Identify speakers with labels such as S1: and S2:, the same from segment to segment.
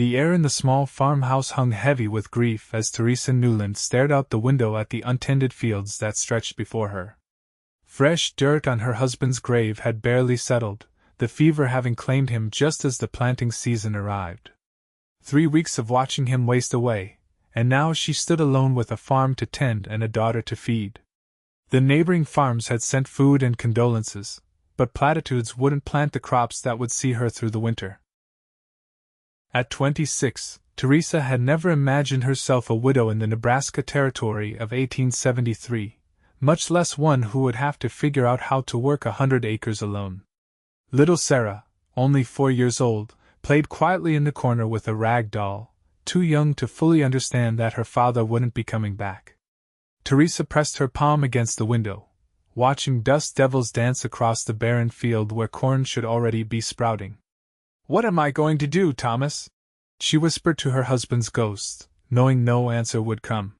S1: The air in the small farmhouse hung heavy with grief as Theresa Newland stared out the window at the untended fields that stretched before her. Fresh dirt on her husband's grave had barely settled, the fever having claimed him just as the planting season arrived. 3 weeks of watching him waste away, and now she stood alone with a farm to tend and a daughter to feed. The neighboring farms had sent food and condolences, but platitudes wouldn't plant the crops that would see her through the winter. At 26, Theresa had never imagined herself a widow in the Nebraska Territory of 1873, much less one who would have to figure out how to work 100 acres alone. Little Sarah, only 4 years old, played quietly in the corner with a rag doll, too young to fully understand that her father wouldn't be coming back. Theresa pressed her palm against the window, watching dust devils dance across the barren field where corn should already be sprouting. "What am I going to do, Thomas?" she whispered to her husband's ghost, knowing no answer would come.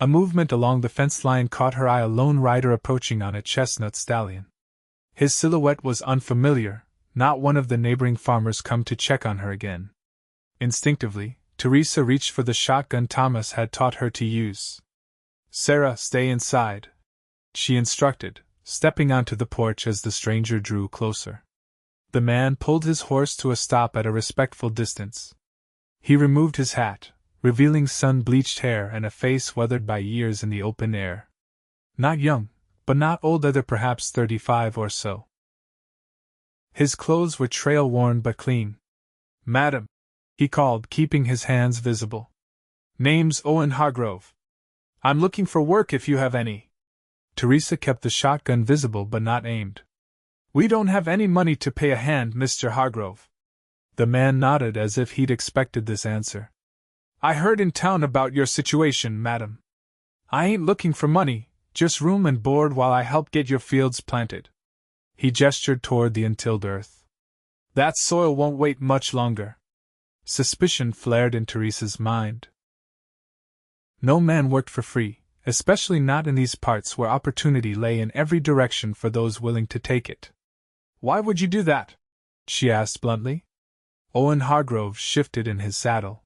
S1: A movement along the fence line caught her eye, a lone rider approaching on a chestnut stallion. His silhouette was unfamiliar, not one of the neighboring farmers come to check on her again. Instinctively, Theresa reached for the shotgun Thomas had taught her to use. "Sarah, stay inside," she instructed, stepping onto the porch as the stranger drew closer. The man pulled his horse to a stop at a respectful distance. He removed his hat, revealing sun-bleached hair and a face weathered by years in the open air. Not young, but not old either, perhaps 35 or so. His clothes were trail-worn but clean. "Madam," he called, keeping his hands visible. "Name's Owen Hargrove. I'm looking for work if you have any." Theresa kept the shotgun visible but not aimed. "We don't have any money to pay a hand, Mr. Hargrove." The man nodded as if he'd expected this answer. "I heard in town about your situation, madam. I ain't looking for money, just room and board while I help get your fields planted." He gestured toward the untilled earth. "That soil won't wait much longer." Suspicion flared in Theresa's mind. No man worked for free, especially not in these parts where opportunity lay in every direction for those willing to take it. "Why would you do that?" she asked bluntly. Owen Hargrove shifted in his saddle.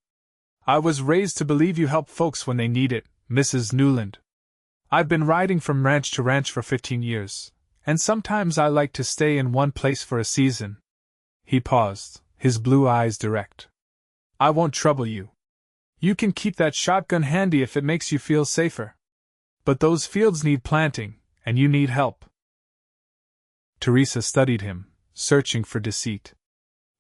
S1: "I was raised to believe you help folks when they need it, Mrs. Newland. I've been riding from ranch to ranch for 15 years, and sometimes I like to stay in one place for a season." He paused, his blue eyes direct. "I won't trouble you. You can keep that shotgun handy if it makes you feel safer. But those fields need planting, and you need help." Theresa studied him, searching for deceit.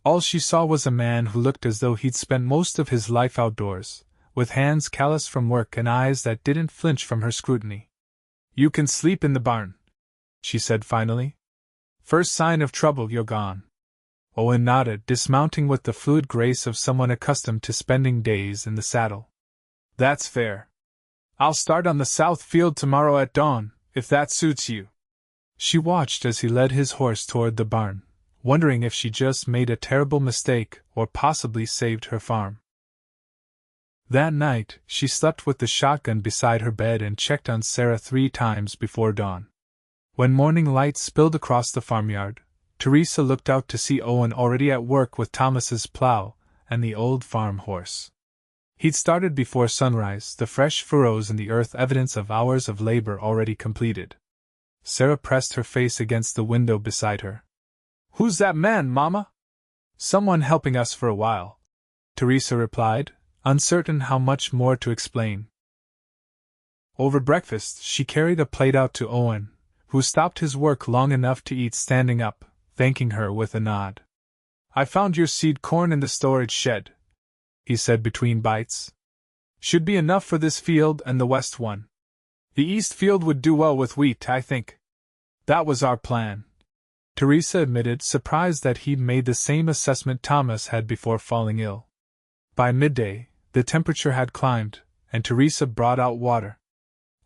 S1: All she saw was a man who looked as though he'd spent most of his life outdoors, with hands callous from work and eyes that didn't flinch from her scrutiny. "You can sleep in the barn," she said finally. "First sign of trouble, you're gone." Owen nodded, dismounting with the fluid grace of someone accustomed to spending days in the saddle. "That's fair. I'll start on the south field tomorrow at dawn, if that suits you." She watched as he led his horse toward the barn, wondering if she just made a terrible mistake or possibly saved her farm. That night, she slept with the shotgun beside her bed and checked on Sarah 3 times before dawn. When morning light spilled across the farmyard, Theresa looked out to see Owen already at work with Thomas's plow and the old farm horse. He'd started before sunrise, the fresh furrows in the earth evidence of hours of labor already completed. Sarah pressed her face against the window beside her. "Who's that man, Mama?" "Someone helping us for a while," Theresa replied, uncertain how much more to explain. Over breakfast, she carried a plate out to Owen, who stopped his work long enough to eat standing up, thanking her with a nod. "I found your seed corn in the storage shed," he said between bites. "Should be enough for this field and the west one. The east field would do well with wheat, I think. That was our plan." Theresa admitted, surprised that he'd made the same assessment Thomas had before falling ill. By midday, the temperature had climbed, and Theresa brought out water.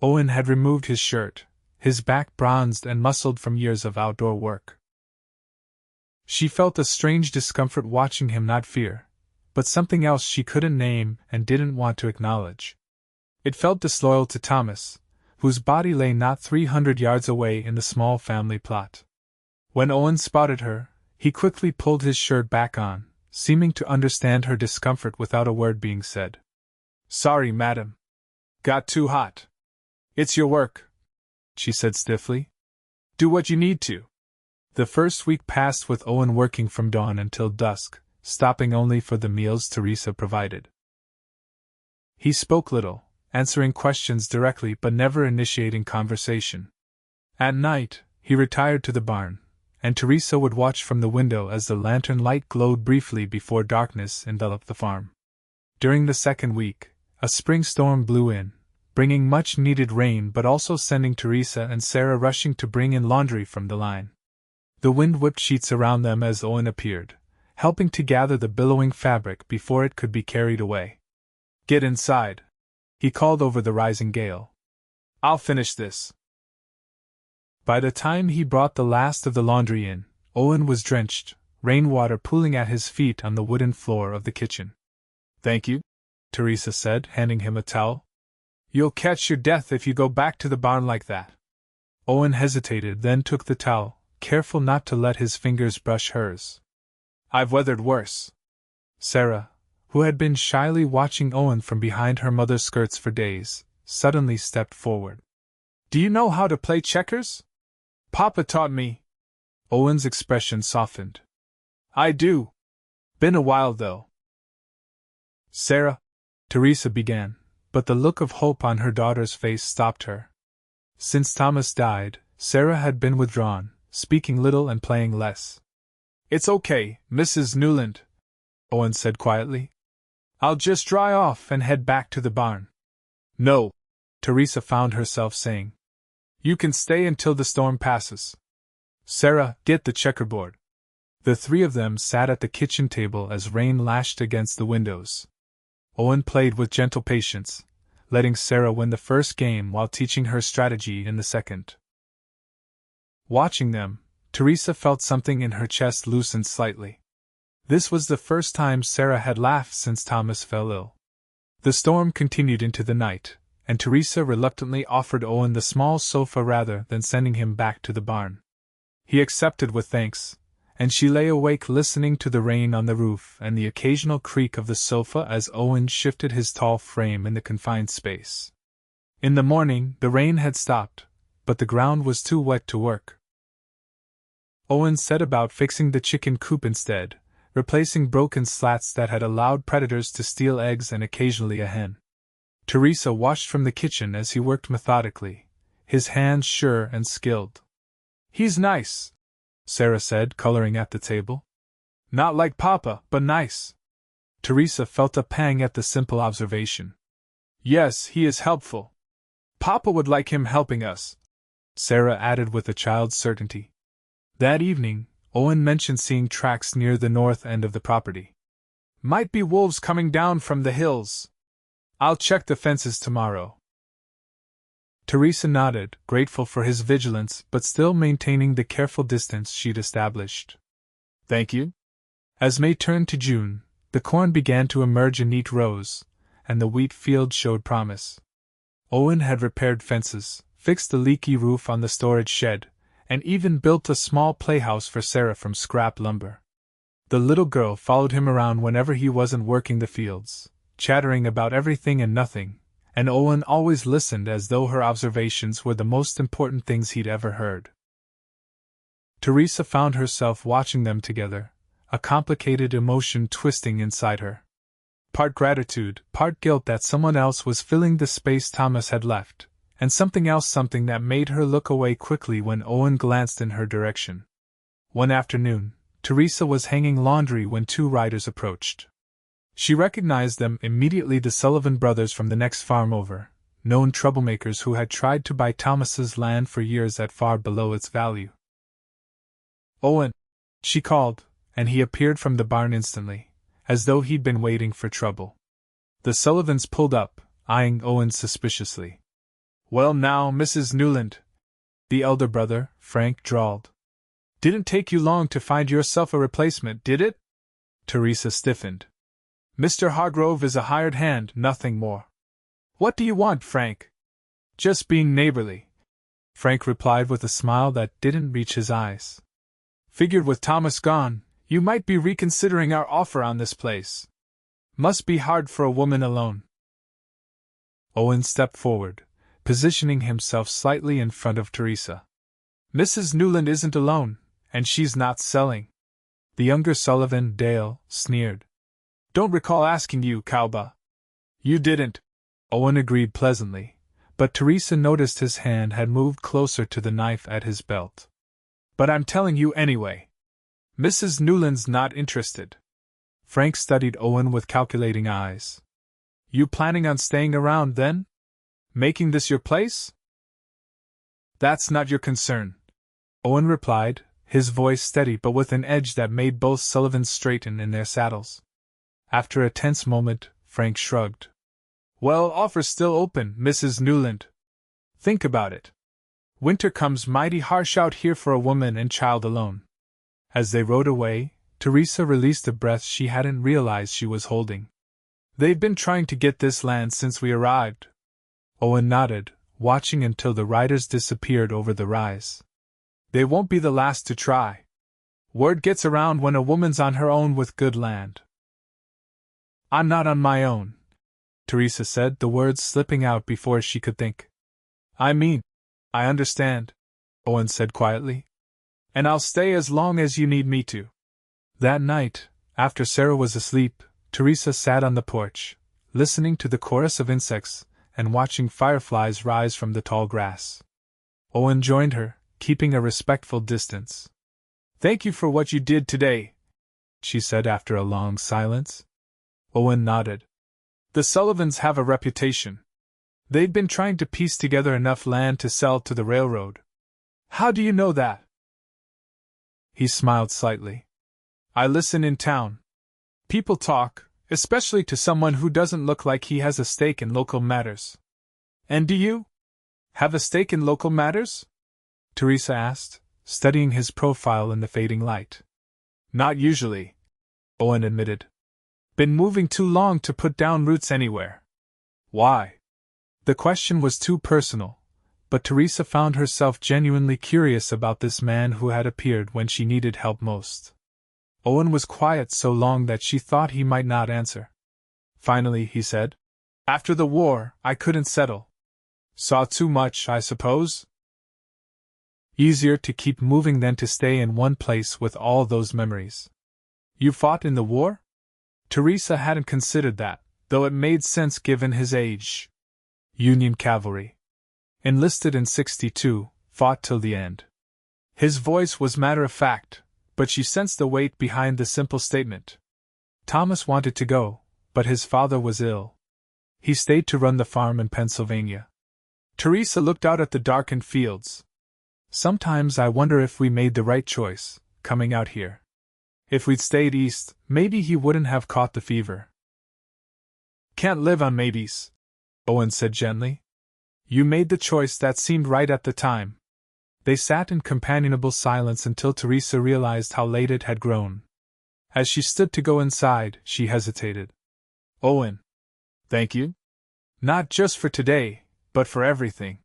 S1: Owen had removed his shirt, his back bronzed and muscled from years of outdoor work. She felt a strange discomfort watching him, not fear, but something else she couldn't name and didn't want to acknowledge. It felt disloyal to Thomas, whose body lay not 300 yards away in the small family plot. When Owen spotted her, he quickly pulled his shirt back on, seeming to understand her discomfort without a word being said. "Sorry, madam. Got too hot." "It's your work," she said stiffly. "Do what you need to." The first week passed with Owen working from dawn until dusk, stopping only for the meals Theresa provided. He spoke little, answering questions directly but never initiating conversation. At night, he retired to the barn, and Theresa would watch from the window as the lantern light glowed briefly before darkness enveloped the farm. During the second week, a spring storm blew in, bringing much-needed rain but also sending Theresa and Sarah rushing to bring in laundry from the line. The wind whipped sheets around them as Owen appeared, helping to gather the billowing fabric before it could be carried away. "Get inside," he called over the rising gale. "I'll finish this." By the time he brought the last of the laundry in, Owen was drenched, rainwater pooling at his feet on the wooden floor of the kitchen. "Thank you," Theresa said, handing him a towel. "You'll catch your death if you go back to the barn like that." Owen hesitated, then took the towel, careful not to let his fingers brush hers. "I've weathered worse." Sarah, who had been shyly watching Owen from behind her mother's skirts for days, suddenly stepped forward. "Do you know how to play checkers?" "Papa taught me." Owen's expression softened. "I do. Been a while, though." "Sarah," Theresa began, but the look of hope on her daughter's face stopped her. Since Thomas died, Sarah had been withdrawn, speaking little and playing less. "It's okay, Mrs. Newland," Owen said quietly. "I'll just dry off and head back to the barn." "No," Theresa found herself saying. "You can stay until the storm passes. Sarah, get the checkerboard." The three of them sat at the kitchen table as rain lashed against the windows. Owen played with gentle patience, letting Sarah win the first game while teaching her strategy in the second. Watching them, Theresa felt something in her chest loosen slightly. This was the first time Sarah had laughed since Thomas fell ill. The storm continued into the night, and Theresa reluctantly offered Owen the small sofa rather than sending him back to the barn. He accepted with thanks, and she lay awake listening to the rain on the roof and the occasional creak of the sofa as Owen shifted his tall frame in the confined space. In the morning, the rain had stopped, but the ground was too wet to work. Owen set about fixing the chicken coop instead, replacing broken slats that had allowed predators to steal eggs and occasionally a hen. Theresa watched from the kitchen as he worked methodically, his hands sure and skilled. "He's nice," Sarah said, coloring at the table. "Not like Papa, but nice." Theresa felt a pang at the simple observation. "Yes, he is helpful. Papa would like him helping us," Sarah added with a child's certainty. That evening, Owen mentioned seeing tracks near the north end of the property. "Might be wolves coming down from the hills. I'll check the fences tomorrow." Theresa nodded, grateful for his vigilance but still maintaining the careful distance she'd established. "Thank you." As May turned to June, the corn began to emerge in neat rows, and the wheat field showed promise. Owen had repaired fences, fixed the leaky roof on the storage shed, and even built a small playhouse for Sarah from scrap lumber. The little girl followed him around whenever he wasn't working the fields, chattering about everything and nothing, and Owen always listened as though her observations were the most important things he'd ever heard. Theresa found herself watching them together, a complicated emotion twisting inside her. Part gratitude, part guilt that someone else was filling the space Thomas had left, and something else, something that made her look away quickly when Owen glanced in her direction. One afternoon, Theresa was hanging laundry when two riders approached. She recognized them immediately, the Sullivan brothers from the next farm over, known troublemakers who had tried to buy Thomas's land for years at far below its value. "Owen," she called, and he appeared from the barn instantly, as though he'd been waiting for trouble. The Sullivans pulled up, eyeing Owen suspiciously. "Well now, Mrs. Newland," the elder brother, Frank, drawled. "Didn't take you long to find yourself a replacement, did it?" Theresa stiffened. "Mr. Hargrove is a hired hand, nothing more." "What do you want, Frank?" "Just being neighborly," Frank replied with a smile that didn't reach his eyes. "Figured with Thomas gone, You might be reconsidering our offer on this place. Must be hard for a woman alone. Owen stepped forward, positioning himself slightly in front of Theresa. Mrs. Newland isn't alone, and she's not selling. The younger Sullivan, Dale, sneered. Don't recall asking you, Cowboy. You didn't. Owen agreed pleasantly, but Theresa noticed his hand had moved closer to the knife at his belt. But I'm telling you anyway. Mrs. Newland's not interested. Frank studied Owen with calculating eyes. You planning on staying around then? Making this your place? That's not your concern, Owen replied, his voice steady but with an edge that made both Sullivans straighten in their saddles. After a tense moment, Frank shrugged. Well, offer's still open, Mrs. Newland. Think about it. Winter comes mighty harsh out here for a woman and child alone. As they rode away, Theresa released a breath she hadn't realized she was holding. They've been trying to get this land since we arrived. Owen nodded, watching until the riders disappeared over the rise. They won't be the last to try. Word gets around when a woman's on her own with good land. I'm not on my own, Theresa said, the words slipping out before she could think. I understand, Owen said quietly. And I'll stay as long as you need me to. That night, after Sarah was asleep, Theresa sat on the porch, listening to the chorus of insects and watching fireflies rise from the tall grass. Owen joined her, keeping a respectful distance. Thank you for what you did today, she said after a long silence. Owen nodded. The Sullivans have a reputation. They'd been trying to piece together enough land to sell to the railroad. How do you know that? He smiled slightly. I listen in town. People talk, especially to someone who doesn't look like he has a stake in local matters. And do you? Have a stake in local matters? Theresa asked, studying his profile in the fading light. Not usually, Owen admitted. Been moving too long to put down roots anywhere. Why? The question was too personal, but Theresa found herself genuinely curious about this man who had appeared when she needed help most. Owen was quiet so long that she thought he might not answer. Finally, he said, After the war, I couldn't settle. Saw too much, I suppose? Easier to keep moving than to stay in one place with all those memories. You fought in the war? Theresa hadn't considered that, though it made sense given his age. Union cavalry. Enlisted in '62, fought till the end. His voice was matter-of-fact, but she sensed the weight behind the simple statement. Thomas wanted to go, but his father was ill. He stayed to run the farm in Pennsylvania. Theresa looked out at the darkened fields. Sometimes I wonder if we made the right choice, coming out here. If we'd stayed east, maybe he wouldn't have caught the fever. Can't live on maybes, Owen said gently. You made the choice that seemed right at the time. They sat in companionable silence until Theresa realized how late it had grown. As she stood to go inside, she hesitated. Owen. Thank you? Not just for today, but for everything.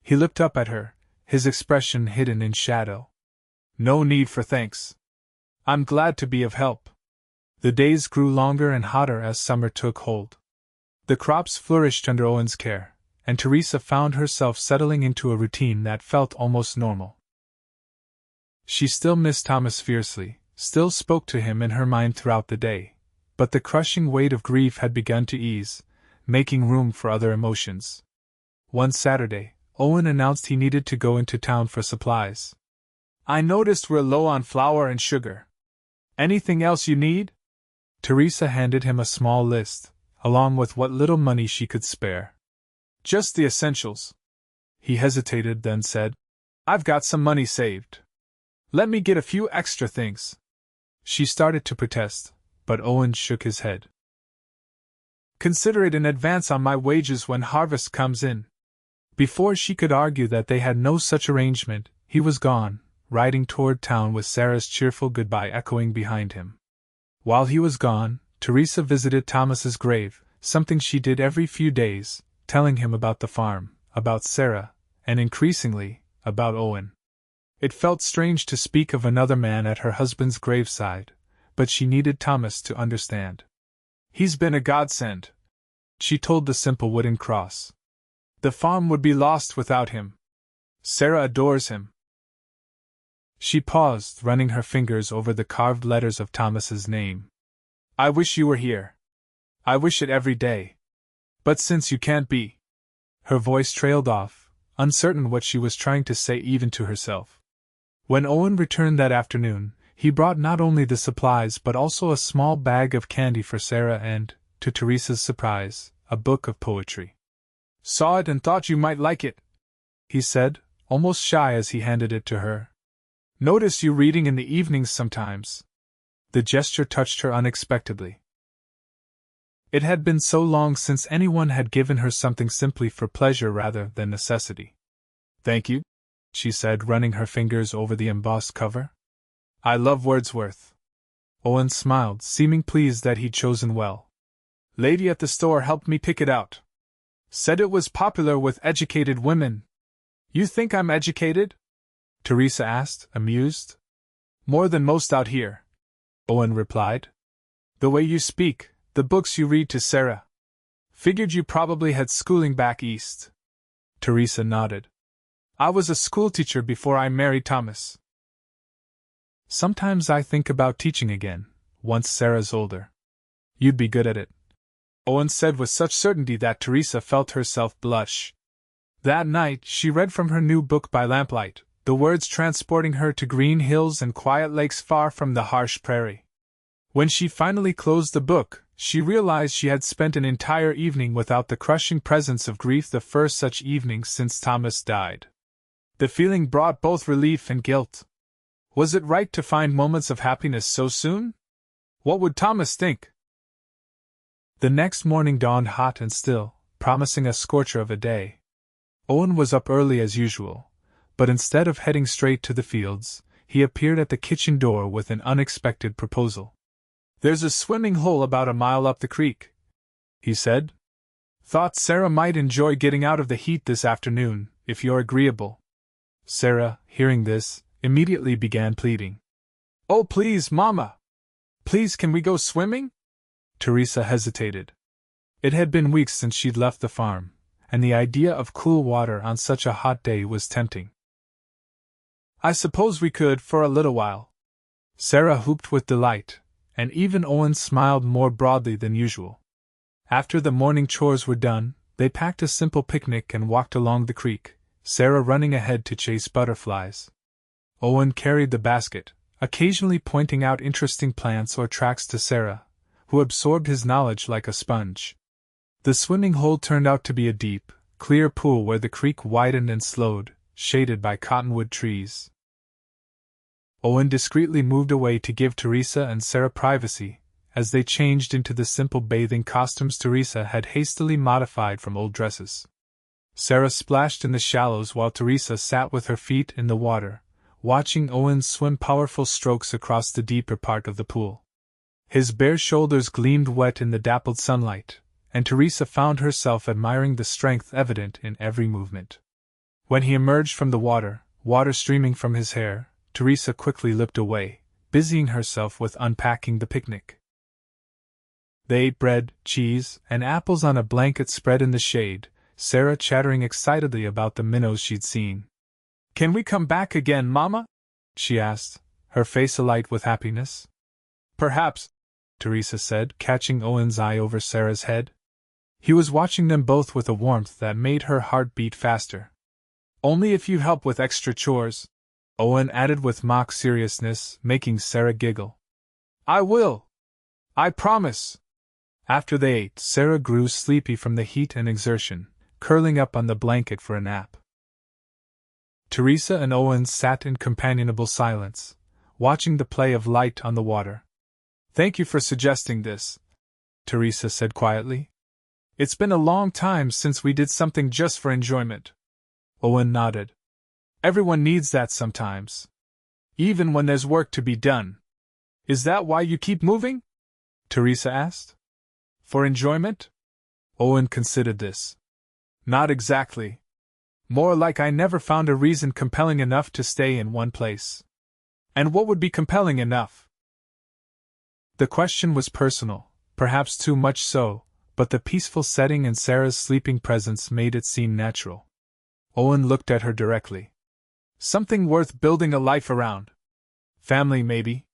S1: He looked up at her, his expression hidden in shadow. No need for thanks. I'm glad to be of help. The days grew longer and hotter as summer took hold. The crops flourished under Owen's care, and Theresa found herself settling into a routine that felt almost normal. She still missed Thomas fiercely, still spoke to him in her mind throughout the day, but the crushing weight of grief had begun to ease, making room for other emotions. One Saturday, Owen announced he needed to go into town for supplies. I noticed we're low on flour and sugar. Anything else you need? Theresa handed him a small list, along with what little money she could spare. Just the essentials. He hesitated, then said, I've got some money saved. Let me get a few extra things. She started to protest, but Owen shook his head. Consider it an advance on my wages when harvest comes in. Before she could argue that they had no such arrangement, he was gone, riding toward town with Sarah's cheerful goodbye echoing behind him. While he was gone, Theresa visited Thomas's grave, something she did every few days, telling him about the farm, about Sarah, and increasingly, about Owen. It felt strange to speak of another man at her husband's graveside, but she needed Thomas to understand. "He's been a godsend," she told the simple wooden cross. "The farm would be lost without him. Sarah adores him." She paused, running her fingers over the carved letters of Thomas's name. "I wish you were here. I wish it every day. But since you can't be..." Her voice trailed off, uncertain what she was trying to say even to herself. When Owen returned that afternoon, he brought not only the supplies but also a small bag of candy for Sarah and, to Theresa's surprise, a book of poetry. "Saw it and thought you might like it," he said, almost shy as he handed it to her. "Notice you reading in the evenings sometimes." The gesture touched her unexpectedly. It had been so long since anyone had given her something simply for pleasure rather than necessity. "Thank you," she said, running her fingers over the embossed cover. "I love Wordsworth." Owen smiled, seeming pleased that he'd chosen well. "Lady at the store helped me pick it out. Said it was popular with educated women." "You think I'm educated?" Theresa asked, amused. "More than most out here," Owen replied. "The way you speak, the books you read to Sarah. Figured you probably had schooling back east." Theresa nodded. "I was a schoolteacher before I married Thomas." "Sometimes I think about teaching again, once Sarah's older." "You'd be good at it," Owen said with such certainty that Theresa felt herself blush. That night she read from her new book by lamplight, the words transporting her to green hills and quiet lakes far from the harsh prairie. When she finally closed the book, she realized she had spent an entire evening without the crushing presence of grief, the first such evening since Thomas died. The feeling brought both relief and guilt. Was it right to find moments of happiness so soon? What would Thomas think? The next morning dawned hot and still, promising a scorcher of a day. Owen was up early as usual, but instead of heading straight to the fields, he appeared at the kitchen door with an unexpected proposal. "There's a swimming hole about a mile up the creek," he said. "Thought Sarah might enjoy getting out of the heat this afternoon, if you're agreeable." Sarah, hearing this, immediately began pleading. "Oh, please, Mama! Please, can we go swimming?" Theresa hesitated. It had been weeks since she'd left the farm, and the idea of cool water on such a hot day was tempting. "I suppose we could for a little while." Sarah whooped with delight, and even Owen smiled more broadly than usual. After the morning chores were done, they packed a simple picnic and walked along the creek, Sarah running ahead to chase butterflies. Owen carried the basket, occasionally pointing out interesting plants or tracks to Sarah, who absorbed his knowledge like a sponge. The swimming hole turned out to be a deep, clear pool where the creek widened and slowed, shaded by cottonwood trees. Owen discreetly moved away to give Theresa and Sarah privacy, as they changed into the simple bathing costumes Theresa had hastily modified from old dresses. Sarah splashed in the shallows while Theresa sat with her feet in the water, watching Owen swim powerful strokes across the deeper part of the pool. His bare shoulders gleamed wet in the dappled sunlight, and Theresa found herself admiring the strength evident in every movement. When he emerged from the water, water streaming from his hair, Theresa quickly limped away, busying herself with unpacking the picnic. They ate bread, cheese, and apples on a blanket spread in the shade, Sarah chattering excitedly about the minnows she'd seen. "Can we come back again, Mama?" she asked, her face alight with happiness. "Perhaps," Theresa said, catching Owen's eye over Sarah's head. He was watching them both with a warmth that made her heart beat faster. "Only if you help with extra chores," Owen added with mock seriousness, making Sarah giggle. "I will! I promise!" After they ate, Sarah grew sleepy from the heat and exertion, curling up on the blanket for a nap. Theresa and Owen sat in companionable silence, watching the play of light on the water. "Thank you for suggesting this," Theresa said quietly. "It's been a long time since we did something just for enjoyment." Owen nodded. "Everyone needs that sometimes. Even when there's work to be done." "Is that why you keep moving?" Theresa asked. "For enjoyment?" Owen considered this. "Not exactly. More like I never found a reason compelling enough to stay in one place." "And what would be compelling enough?" The question was personal, perhaps too much so, but the peaceful setting and Sarah's sleeping presence made it seem natural. Owen looked at her directly. Something worth building a life around. Family, maybe?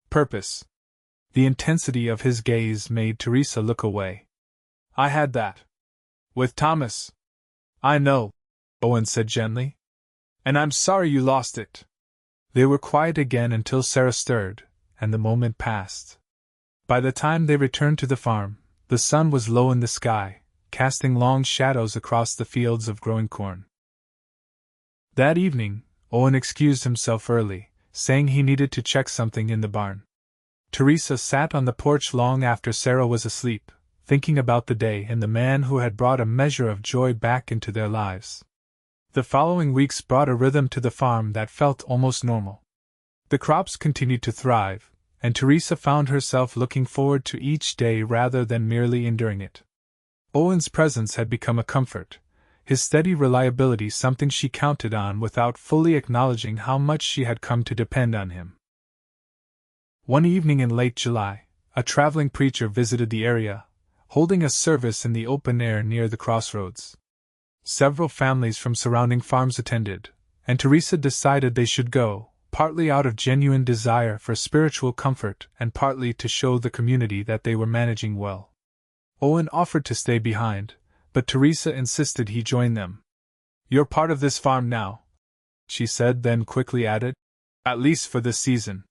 S1: Purpose. The intensity of his gaze made Theresa look away. I had that. With Thomas. I know, Owen said gently. And I'm sorry you lost it. They were quiet again until Sarah stirred, and the moment passed. By the time they returned to the farm, the sun was low in the sky, casting long shadows across the fields of growing corn. That evening, Owen excused himself early, saying he needed to check something in the barn. Theresa sat on the porch long after Sarah was asleep, thinking about the day and the man who had brought a measure of joy back into their lives. The following weeks brought a rhythm to the farm that felt almost normal. The crops continued to thrive, and Theresa found herself looking forward to each day rather than merely enduring it. Owen's presence had become a comfort, his steady reliability something she counted on without fully acknowledging how much she had come to depend on him. One evening in late July, a traveling preacher visited the area, holding a service in the open air near the crossroads. Several families from surrounding farms attended, and Theresa decided they should go, partly out of genuine desire for spiritual comfort and partly to show the community that they were managing well. Owen offered to stay behind, but Theresa insisted he join them. You're part of this farm now, she said, then quickly added, at least for this season.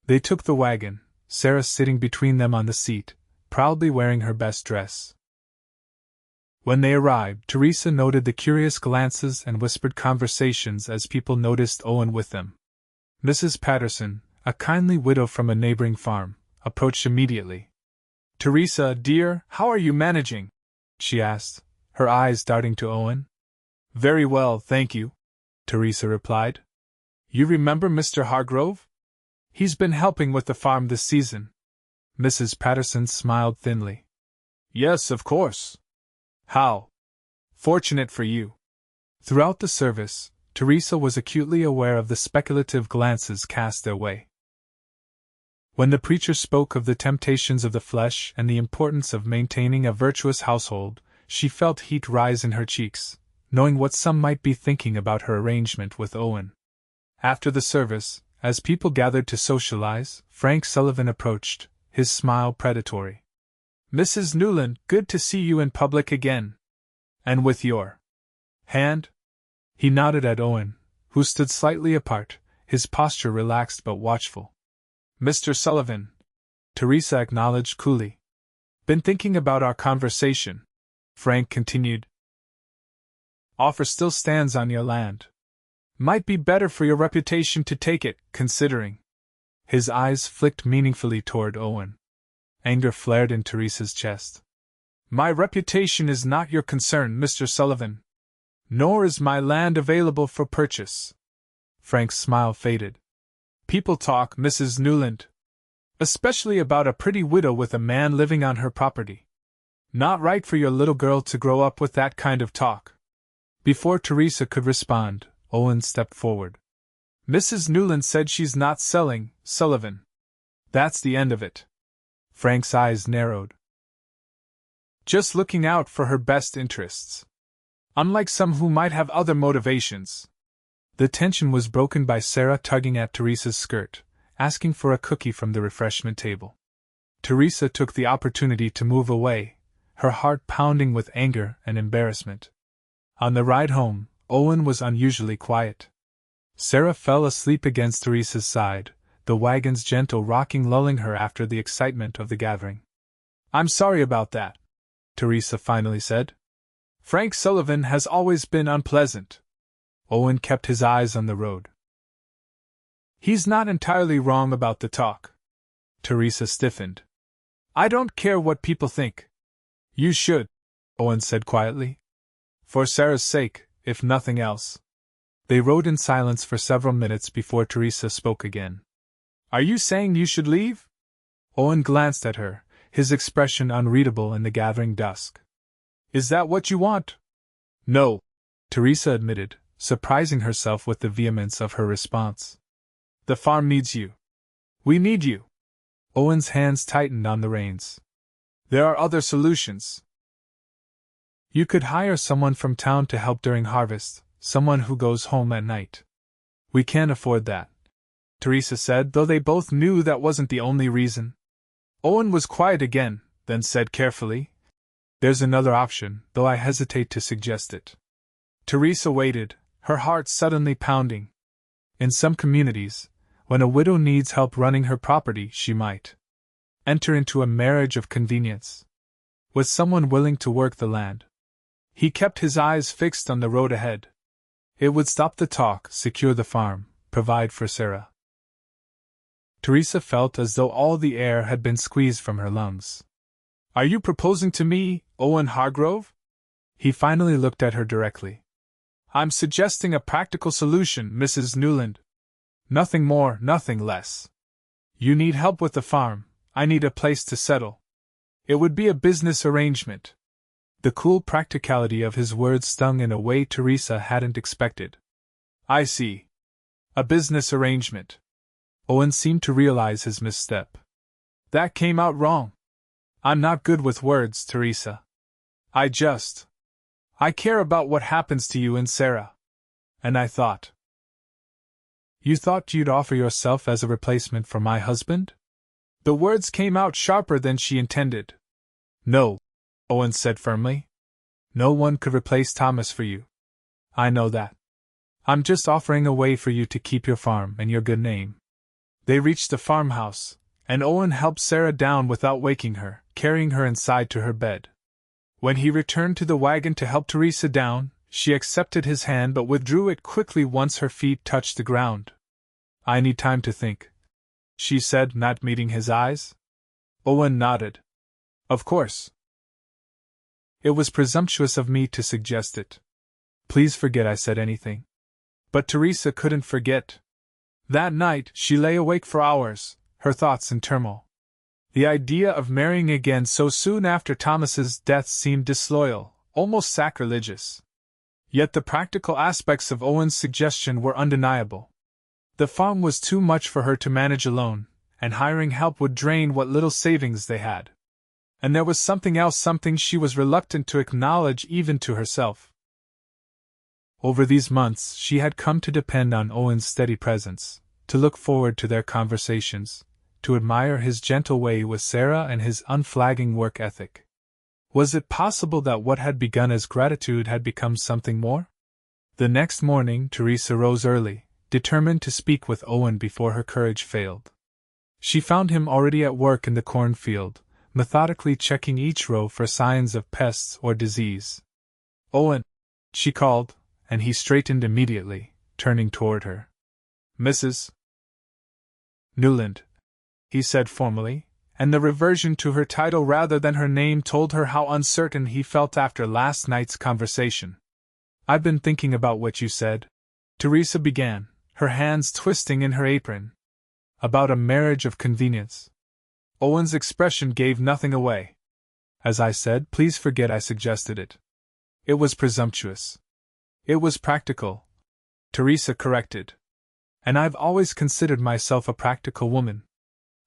S1: They took the wagon, Sarah sitting between them on the seat, proudly wearing her best dress. When they arrived, Theresa noted the curious glances and whispered conversations as people noticed Owen with them. Mrs. Patterson, a kindly widow from a neighboring farm, approached immediately. Theresa, dear, how are you managing? She asked, her eyes darting to Owen. Very well, thank you, Theresa replied. You remember Mr. Hargrove? He's been helping with the farm this season. Mrs. Patterson smiled thinly. Yes, of course. How fortunate for you. Throughout the service, Theresa was acutely aware of the speculative glances cast their way. When the preacher spoke of the temptations of the flesh and the importance of maintaining a virtuous household, she felt heat rise in her cheeks, knowing what some might be thinking about her arrangement with Owen. After the service, as people gathered to socialize, Frank Sullivan approached, his smile predatory. Mrs. Newland, good to see you in public again. And with your hand? He nodded at Owen, who stood slightly apart, his posture relaxed but watchful. Mr. Sullivan, Theresa acknowledged coolly. Been thinking about our conversation, Frank continued. Offer still stands on your land. Might be better for your reputation to take it, considering. His eyes flicked meaningfully toward Owen. Anger flared in Theresa's chest. My reputation is not your concern, Mr. Sullivan. Nor is my land available for purchase. Frank's smile faded. People talk, Mrs. Newland. Especially about a pretty widow with a man living on her property. Not right for your little girl to grow up with that kind of talk. Before Theresa could respond, Owen stepped forward. Mrs. Newland said she's not selling, Sullivan. That's the end of it. Frank's eyes narrowed. Just looking out for her best interests. Unlike some who might have other motivations. The tension was broken by Sarah tugging at Theresa's skirt, asking for a cookie from the refreshment table. Theresa took the opportunity to move away, her heart pounding with anger and embarrassment. On the ride home, Owen was unusually quiet. Sarah fell asleep against Theresa's side, the wagon's gentle rocking lulling her after the excitement of the gathering. I'm sorry about that, Theresa finally said. Frank Sullivan has always been unpleasant. Owen kept his eyes on the road. He's not entirely wrong about the talk. Theresa stiffened. I don't care what people think. You should, Owen said quietly. For Sarah's sake, if nothing else. They rode in silence for several minutes before Theresa spoke again. Are you saying you should leave? Owen glanced at her, his expression unreadable in the gathering dusk. Is that what you want? No, Theresa admitted, surprising herself with the vehemence of her response. The farm needs you. We need you. Owen's hands tightened on the reins. There are other solutions. You could hire someone from town to help during harvest, someone who goes home at night. We can't afford that, Theresa said, though they both knew that wasn't the only reason. Owen was quiet again, then said carefully, There's another option, though I hesitate to suggest it. Theresa waited, her heart suddenly pounding. In some communities, when a widow needs help running her property, she might enter into a marriage of convenience with someone willing to work the land. He kept his eyes fixed on the road ahead. It would stop the talk, secure the farm, provide for Sarah. Theresa felt as though all the air had been squeezed from her lungs. Are you proposing to me, Owen Hargrove? He finally looked at her directly. I'm suggesting a practical solution, Mrs. Newland. Nothing more, nothing less. You need help with the farm, I need a place to settle. It would be a business arrangement. The cool practicality of his words stung in a way Theresa hadn't expected. I see. A business arrangement. Owen seemed to realize his misstep. That came out wrong. I'm not good with words, Theresa. I care about what happens to you and Sarah. And I thought. You thought you'd offer yourself as a replacement for my husband? The words came out sharper than she intended. No, Owen said firmly. No one could replace Thomas for you. I know that. I'm just offering a way for you to keep your farm and your good name. They reached the farmhouse, and Owen helped Sarah down without waking her, carrying her inside to her bed. When he returned to the wagon to help Theresa down, she accepted his hand but withdrew it quickly once her feet touched the ground. I need time to think, she said, not meeting his eyes. Owen nodded. Of course. It was presumptuous of me to suggest it. Please forget I said anything. But Theresa couldn't forget. That night, she lay awake for hours, her thoughts in turmoil. The idea of marrying again so soon after Thomas's death seemed disloyal, almost sacrilegious. Yet the practical aspects of Owen's suggestion were undeniable. The farm was too much for her to manage alone, and hiring help would drain what little savings they had. And there was something else, something she was reluctant to acknowledge even to herself. Over these months she had come to depend on Owen's steady presence, to look forward to their conversations, to admire his gentle way with Sarah and his unflagging work ethic. Was it possible that what had begun as gratitude had become something more? The next morning Theresa rose early, determined to speak with Owen before her courage failed. She found him already at work in the cornfield, methodically checking each row for signs of pests or disease. Owen, she called, and he straightened immediately, turning toward her. Mrs. Newland, he said formally, and the reversion to her title rather than her name told her how uncertain he felt after last night's conversation. I've been thinking about what you said, Theresa began, her hands twisting in her apron. About a marriage of convenience. Owen's expression gave nothing away. As I said, please forget I suggested it. It was presumptuous. It was practical, Theresa corrected. And I've always considered myself a practical woman.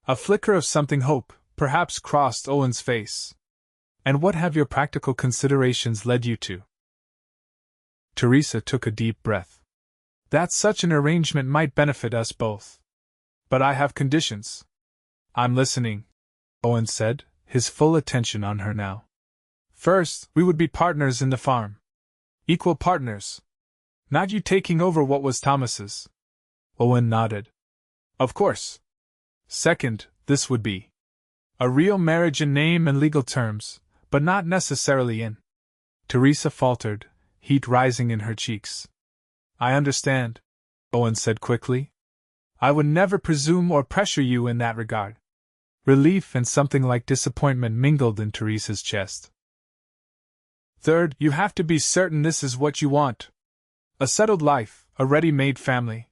S1: A flicker of something hope, perhaps, crossed Owen's face. And what have your practical considerations led you to? Theresa took a deep breath. That such an arrangement might benefit us both. But I have conditions. I'm listening, Owen said, his full attention on her now. First, we would be partners in the farm. Equal partners. Not you taking over what was Thomas's. Owen nodded. Of course. Second, this would be a real marriage in name and legal terms, but not necessarily in. Theresa faltered, heat rising in her cheeks. I understand, Owen said quickly. I would never presume or pressure you in that regard. Relief and something like disappointment mingled in Theresa's chest. Third, you have to be certain this is what you want. A settled life, a ready-made family.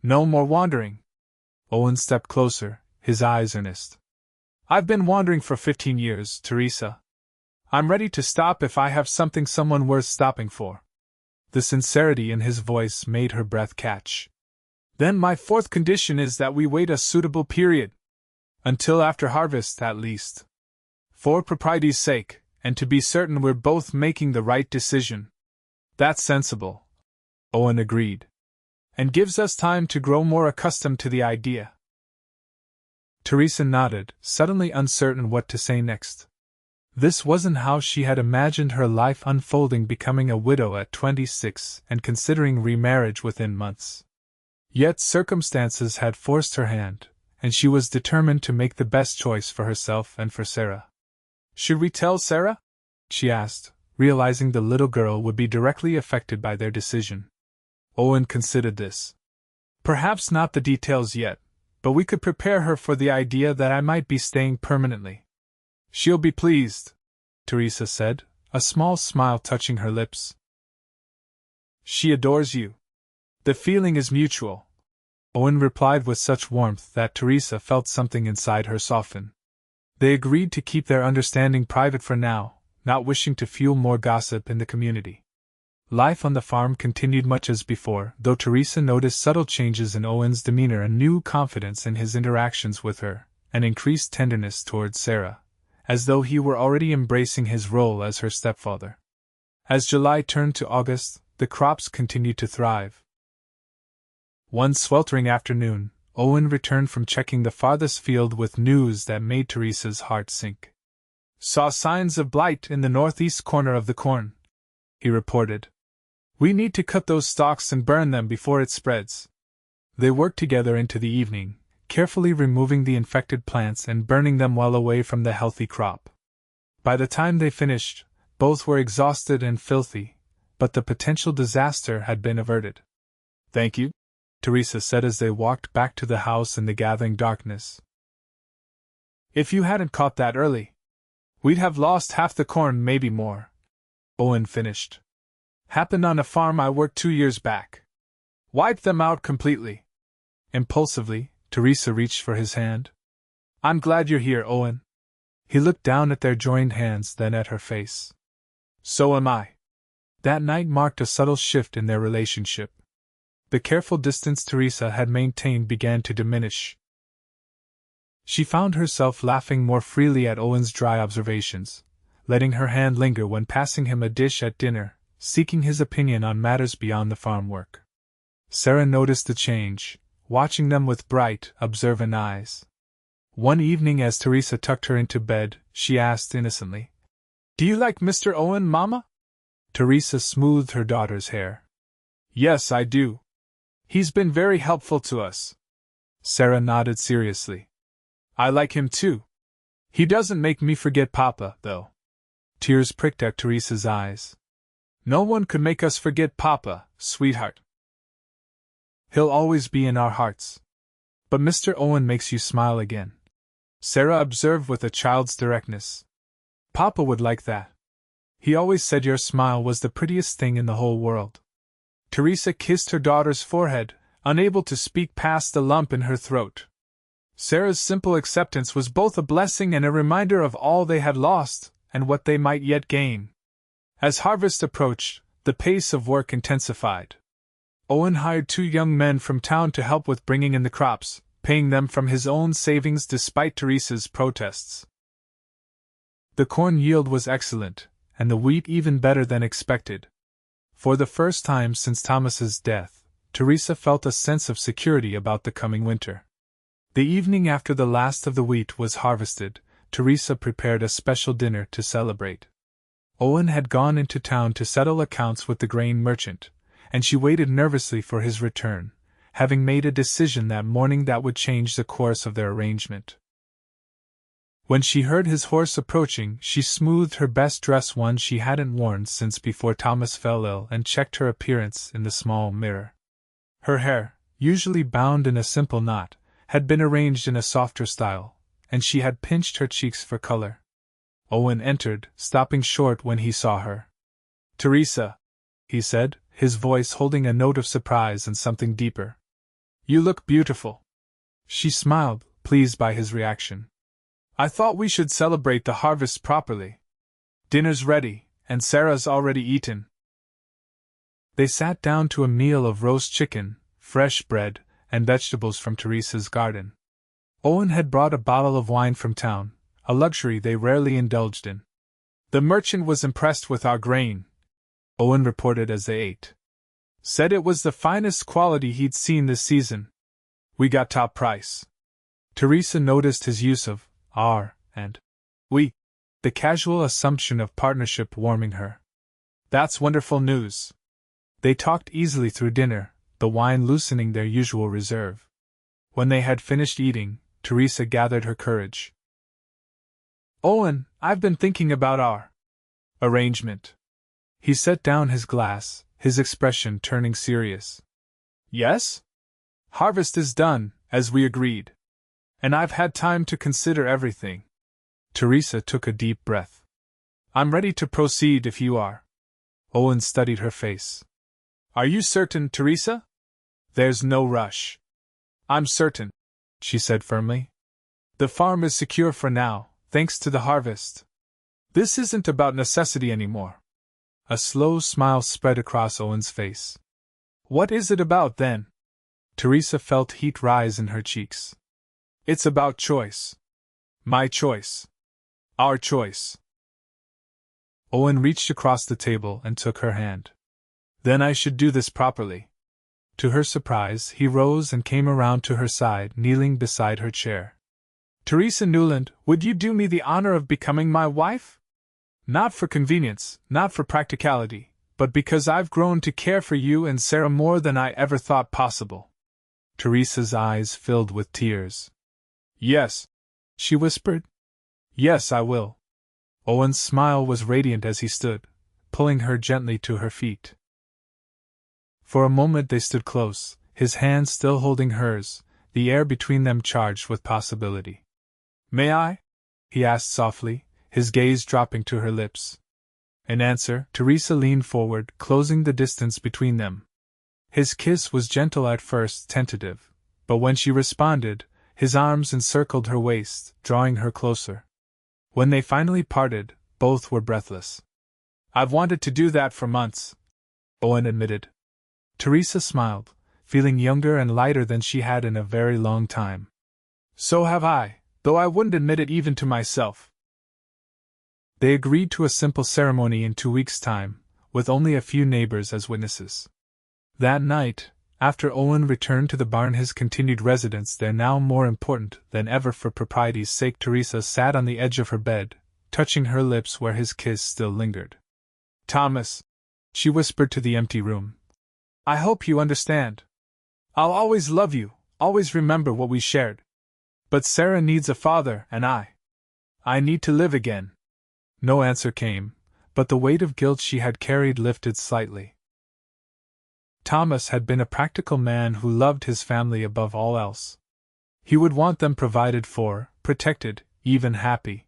S1: No more wandering. Owen stepped closer, his eyes earnest. I've been wandering for 15 years, Theresa. I'm ready to stop if I have someone worth stopping for. The sincerity in his voice made her breath catch. Then my fourth condition is that we wait a suitable period. Until after harvest, at least. For propriety's sake, and to be certain we're both making the right decision. That's sensible, Owen agreed. And gives us time to grow more accustomed to the idea. Theresa nodded, suddenly uncertain what to say next. This wasn't how she had imagined her life unfolding, becoming a widow at 26 and considering remarriage within months. Yet circumstances had forced her hand, and she was determined to make the best choice for herself and for Sarah. Should we tell Sarah? She asked, realizing the little girl would be directly affected by their decision. Owen considered this. Perhaps not the details yet, but we could prepare her for the idea that I might be staying permanently. She'll be pleased, Theresa said, a small smile touching her lips. She adores you. The feeling is mutual, Owen replied with such warmth that Theresa felt something inside her soften. They agreed to keep their understanding private for now, not wishing to fuel more gossip in the community. Life on the farm continued much as before, though Theresa noticed subtle changes in Owen's demeanor, a new confidence in his interactions with her, and increased tenderness towards Sarah, as though he were already embracing his role as her stepfather. As July turned to August, the crops continued to thrive. One sweltering afternoon, Owen returned from checking the farthest field with news that made Theresa's heart sink. Saw signs of blight in the northeast corner of the corn, he reported. We need to cut those stalks and burn them before it spreads. They worked together into the evening, carefully removing the infected plants and burning them well away from the healthy crop. By the time they finished, both were exhausted and filthy, but the potential disaster had been averted. Thank you, Theresa said as they walked back to the house in the gathering darkness. If you hadn't caught that early, we'd have lost half the corn, maybe more, Owen finished. Happened on a farm I worked 2 years back. Wiped them out completely. Impulsively, Theresa reached for his hand. I'm glad you're here, Owen. He looked down at their joined hands, then at her face. So am I. That night marked a subtle shift in their relationship. The careful distance Theresa had maintained began to diminish. She found herself laughing more freely at Owen's dry observations, letting her hand linger when passing him a dish at dinner, seeking his opinion on matters beyond the farm work. Sarah noticed the change, watching them with bright, observant eyes. One evening as Theresa tucked her into bed, she asked innocently, Do you like Mr. Owen, Mama? Theresa smoothed her daughter's hair. Yes, I do. He's been very helpful to us. Sarah nodded seriously. I like him too. He doesn't make me forget Papa, though. Tears pricked at Theresa's eyes. No one could make us forget Papa, sweetheart. He'll always be in our hearts. But Mr. Owen makes you smile again, Sarah observed with a child's directness. Papa would like that. He always said your smile was the prettiest thing in the whole world. Theresa kissed her daughter's forehead, unable to speak past the lump in her throat. Sarah's simple acceptance was both a blessing and a reminder of all they had lost, and what they might yet gain. As harvest approached, the pace of work intensified. Owen hired 2 young men from town to help with bringing in the crops, paying them from his own savings despite Theresa's protests. The corn yield was excellent, and the wheat even better than expected. For the first time since Thomas's death, Theresa felt a sense of security about the coming winter. The evening after the last of the wheat was harvested, Theresa prepared a special dinner to celebrate. Owen had gone into town to settle accounts with the grain merchant, and she waited nervously for his return, having made a decision that morning that would change the course of their arrangement. When she heard his horse approaching, she smoothed her best dress, one she hadn't worn since before Thomas fell ill, and checked her appearance in the small mirror. Her hair, usually bound in a simple knot, had been arranged in a softer style, and she had pinched her cheeks for color. Owen entered, stopping short when he saw her. Theresa, he said, his voice holding a note of surprise and something deeper. You look beautiful. She smiled, pleased by his reaction. I thought we should celebrate the harvest properly. Dinner's ready, and Sarah's already eaten. They sat down to a meal of roast chicken, fresh bread, and vegetables from Theresa's garden. Owen had brought a bottle of wine from town, a luxury they rarely indulged in. The merchant was impressed with our grain, Owen reported as they ate. Said it was the finest quality he'd seen this season. We got top price. Theresa noticed his use of our and we, the casual assumption of partnership warming her. That's wonderful news. They talked easily through dinner, the wine loosening their usual reserve. When they had finished eating, Theresa gathered her courage. Owen, I've been thinking about our arrangement. He set down his glass, his expression turning serious. Yes? Harvest is done, as we agreed. And I've had time to consider everything. Theresa took a deep breath. I'm ready to proceed if you are. Owen studied her face. Are you certain, Theresa? There's no rush. I'm certain, she said firmly. The farm is secure for now, thanks to the harvest. This isn't about necessity anymore. A slow smile spread across Owen's face. What is it about, then? Theresa felt heat rise in her cheeks. It's about choice. My choice. Our choice. Owen reached across the table and took her hand. Then I should do this properly. To her surprise, he rose and came around to her side, kneeling beside her chair. Theresa Newland, would you do me the honor of becoming my wife? Not for convenience, not for practicality, but because I've grown to care for you and Sarah more than I ever thought possible. Theresa's eyes filled with tears. Yes, she whispered. Yes, I will. Owen's smile was radiant as he stood, pulling her gently to her feet. For a moment they stood close, his hand still holding hers, the air between them charged with possibility. May I? He asked softly, his gaze dropping to her lips. In answer, Theresa leaned forward, closing the distance between them. His kiss was gentle at first, tentative, but when she responded, his arms encircled her waist, drawing her closer. When they finally parted, both were breathless. I've wanted to do that for months, Owen admitted. Theresa smiled, feeling younger and lighter than she had in a very long time. So have I, though I wouldn't admit it even to myself. They agreed to a simple ceremony in 2 weeks' time, with only a few neighbors as witnesses. That night, after Owen returned to the barn, his continued residence there now more important than ever for propriety's sake, Theresa sat on the edge of her bed, touching her lips where his kiss still lingered. Thomas, she whispered to the empty room, I hope you understand. I'll always love you, always remember what we shared. But Sarah needs a father, and I need to live again. No answer came, but the weight of guilt she had carried lifted slightly. Thomas had been a practical man who loved his family above all else. He would want them provided for, protected, even happy.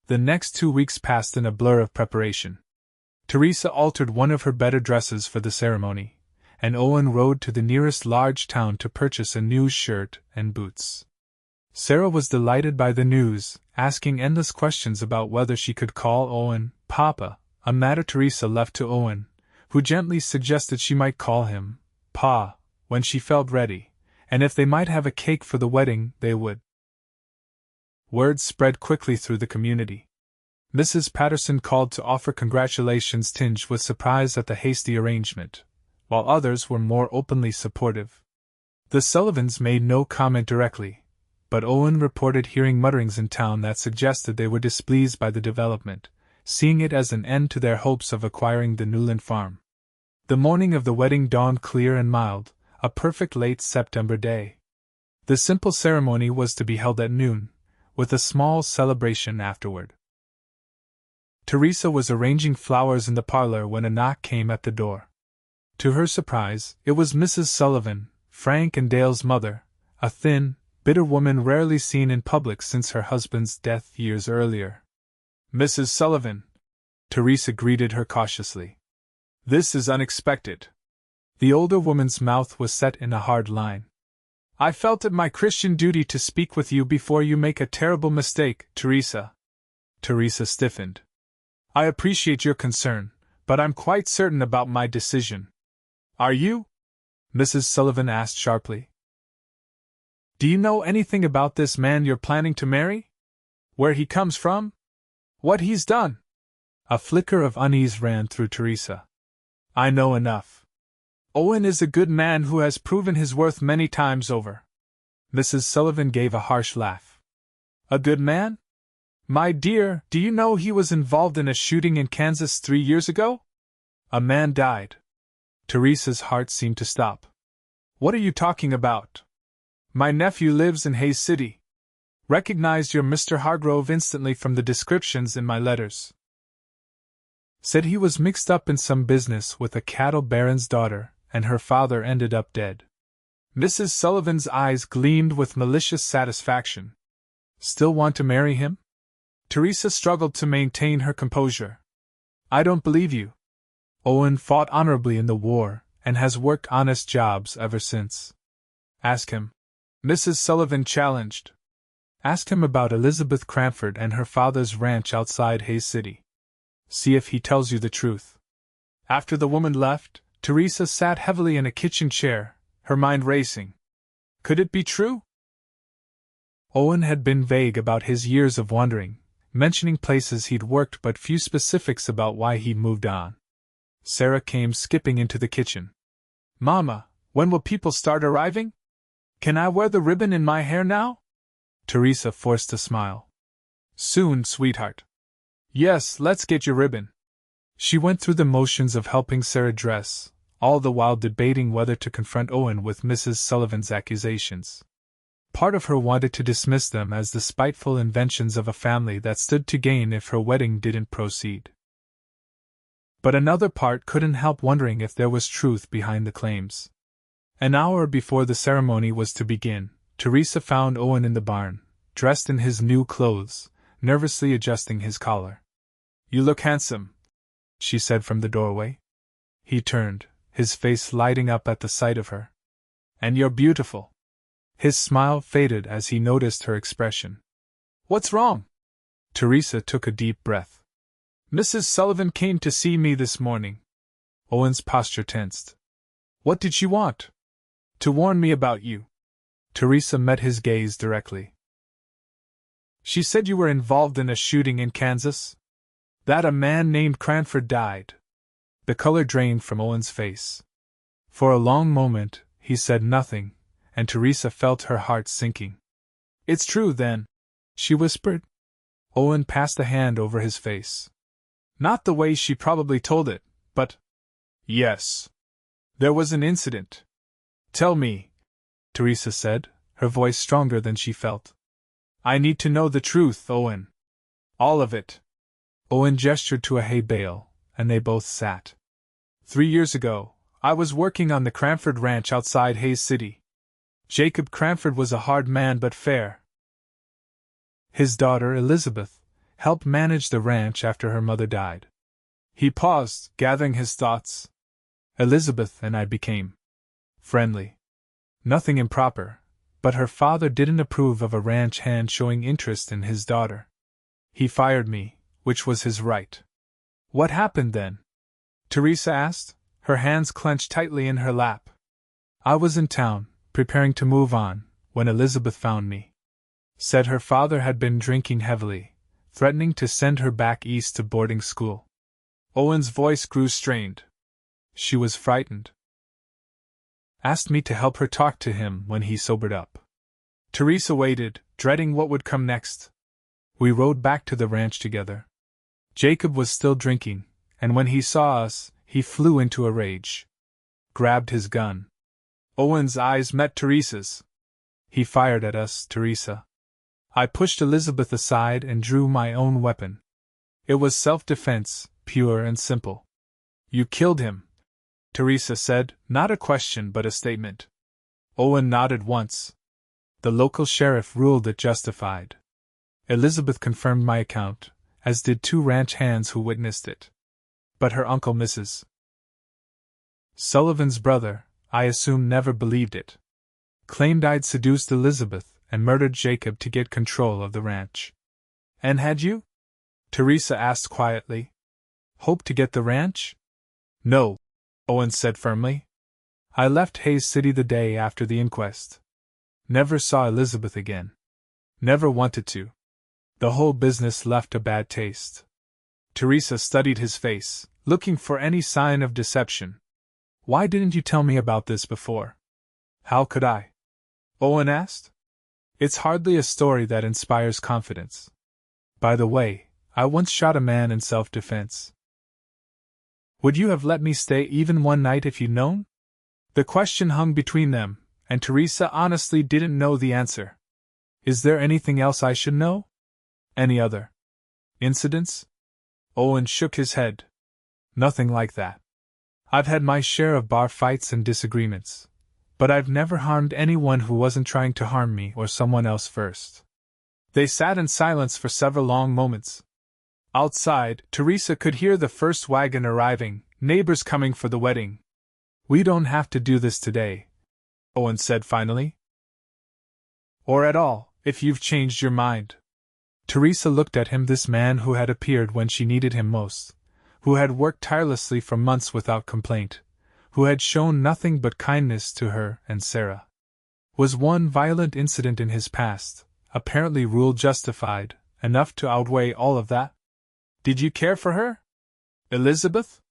S1: The next 2 weeks passed in a blur of preparation. Theresa altered one of her better dresses for the ceremony, and Owen rode to the nearest large town to purchase a new shirt and boots. Sarah was delighted by the news, asking endless questions about whether she could call Owen Papa, a matter Theresa left to Owen, who gently suggested she might call him Pa when she felt ready, and if they might have a cake for the wedding, they would. Word spread quickly through the community. Mrs. Patterson called to offer congratulations tinged with surprise at the hasty arrangement, while others were more openly supportive. The Sullivans made no comment directly, but Owen reported hearing mutterings in town that suggested they were displeased by the development, seeing it as an end to their hopes of acquiring the Newland farm. The morning of the wedding dawned clear and mild, a perfect late September day. The simple ceremony was to be held at noon, with a small celebration afterward. Theresa was arranging flowers in the parlor when a knock came at the door. To her surprise, it was Mrs. Sullivan, Frank and Dale's mother, a thin, bitter woman rarely seen in public since her husband's death years earlier. Mrs. Sullivan, Theresa greeted her cautiously. This is unexpected. The older woman's mouth was set in a hard line. I felt it my Christian duty to speak with you before you make a terrible mistake, Theresa. Theresa stiffened. I appreciate your concern, but I'm quite certain about my decision. Are you? Mrs. Sullivan asked sharply. Do you know anything about this man you're planning to marry? Where he comes from? What he's done? A flicker of unease ran through Theresa. I know enough. Owen is a good man who has proven his worth many times over. Mrs. Sullivan gave a harsh laugh. A good man? My dear, do you know he was involved in a shooting in Kansas 3 years ago? A man died. Theresa's heart seemed to stop. What are you talking about? My nephew lives in Hays City. Recognized your Mr. Hargrove instantly from the descriptions in my letters. Said he was mixed up in some business with a cattle baron's daughter, and her father ended up dead. Mrs. Sullivan's eyes gleamed with malicious satisfaction. Still want to marry him? Theresa struggled to maintain her composure. I don't believe you. Owen fought honorably in the war, and has worked honest jobs ever since. Ask him. Mrs. Sullivan challenged. Ask him about Elizabeth Cranford and her father's ranch outside Hays City. See if he tells you the truth. After the woman left, Theresa sat heavily in a kitchen chair, her mind racing. Could it be true? Owen had been vague about his years of wandering, mentioning places he'd worked but few specifics about why he'd moved on. Sarah came skipping into the kitchen. Mama, when will people start arriving? Can I wear the ribbon in my hair now? Theresa forced a smile. Soon, sweetheart. Yes, let's get your ribbon. She went through the motions of helping Sarah dress, all the while debating whether to confront Owen with Mrs. Sullivan's accusations. Part of her wanted to dismiss them as the spiteful inventions of a family that stood to gain if her wedding didn't proceed. But another part couldn't help wondering if there was truth behind the claims. An hour before the ceremony was to begin, Theresa found Owen in the barn, dressed in his new clothes, nervously adjusting his collar. You look handsome, she said from the doorway. He turned, his face lighting up at the sight of her. And you're beautiful. His smile faded as he noticed her expression. What's wrong? Theresa took a deep breath. Mrs. Sullivan came to see me this morning. Owen's posture tensed. What did she want? To warn me about you. Theresa met his gaze directly. She said you were involved in a shooting in Kansas? That a man named Cranford died. The color drained from Owen's face. For a long moment, he said nothing, and Theresa felt her heart sinking. It's true, then, she whispered. Owen passed a hand over his face. Not the way she probably told it, but... Yes. There was an incident. Tell me, Theresa said, her voice stronger than she felt. I need to know the truth, Owen. All of it. Owen gestured to a hay bale, and they both sat. 3 years ago, I was working on the Cranford Ranch outside Hays City. Jacob Cranford was a hard man but fair. His daughter, Elizabeth, helped manage the ranch after her mother died. He paused, gathering his thoughts. Elizabeth and I became friendly. Nothing improper, but her father didn't approve of a ranch hand showing interest in his daughter. He fired me, which was his right. What happened then? Theresa asked, her hands clenched tightly in her lap. I was in town, preparing to move on, when Elizabeth found me. Said her father had been drinking heavily, threatening to send her back east to boarding school. Owen's voice grew strained. She was frightened. Asked me to help her talk to him when he sobered up. Theresa waited, dreading what would come next. We rode back to the ranch together. Jacob was still drinking, and when he saw us, he flew into a rage. Grabbed his gun. Owen's eyes met Theresa's. He fired at us, Theresa. I pushed Elizabeth aside and drew my own weapon. It was self-defense, pure and simple. You killed him, Theresa said, not a question but a statement. Owen nodded once. The local sheriff ruled it justified. Elizabeth confirmed my account, as did 2 ranch hands who witnessed it. But her uncle Mrs. Sullivan's brother, I assume, never believed it. Claimed I'd seduced Elizabeth and murdered Jacob to get control of the ranch. And had you? Theresa asked quietly. Hoped to get the ranch? No, Owen said firmly. I left Hays City the day after the inquest. Never saw Elizabeth again. Never wanted to. The whole business left a bad taste. Theresa studied his face, looking for any sign of deception. Why didn't you tell me about this before? How could I? Owen asked. It's hardly a story that inspires confidence. By the way, I once shot a man in self-defense. Would you have let me stay even one night if you'd known? The question hung between them, and Theresa honestly didn't know the answer. Is there anything else I should know? Any other incidents? Owen shook his head. Nothing like that. I've had my share of bar fights and disagreements, but I've never harmed anyone who wasn't trying to harm me or someone else first. They sat in silence for several long moments. Outside, Theresa could hear the first wagon arriving, neighbors coming for the wedding. We don't have to do this today, Owen said finally. Or at all, if you've changed your mind. Theresa looked at him, this man who had appeared when she needed him most, who had worked tirelessly for months without complaint, who had shown nothing but kindness to her and Sarah. Was one violent incident in his past, apparently rule justified, enough to outweigh all of that? Did you care for her? Elizabeth?